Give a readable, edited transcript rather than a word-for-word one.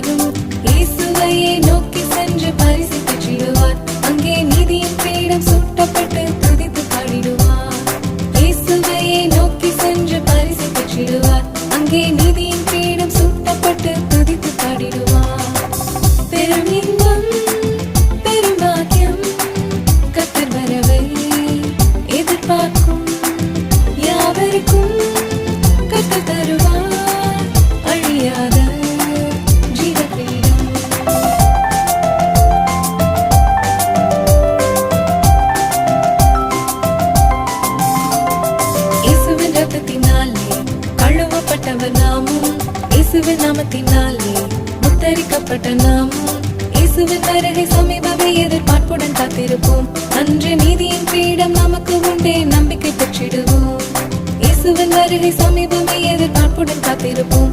வரும். இயேசுவையே நோக்கி சென்று பரிசு பெற்றிடுவார். அங்கே நீதியின் கிரீடம் சூட்டப்பட்டு துதித்து பாடிடுவார். இயேசுவையே நோக்கி சென்று பரிசு பெற்றிடுவார். அங்கே நீதியின் கிரீடம் சூட்டப்பட்டு துதித்து பாடிடுவார். பெரும் இன்பம் பெரும் பாக்கியம் கர்த்தர் வரவை எதிர்பார்க்கும் யாவருக்கும் கர்த்தர் தருவார் அழியாத ஜீவ கிரீடம். இயேசுவின் இரத்தத்தினாலே கழுவப்பட்டவர் நாமும், இயேசுவின் நாமத்தினாலே முத்தரிக்கப்பட்ட நாமும், இயேசுவின் வருகை சமீபமே எதிர்பார்ப்புடன் காத்திருப்போம். அன்று நீதியின் கிரீடம் நமக்கு உண்டே நம்பிக்கை பெற்றிடுவோம். இயேசுவின் வருகை சமீபமே எதிர்பார்ப்புடன் காத்திருப்போம்.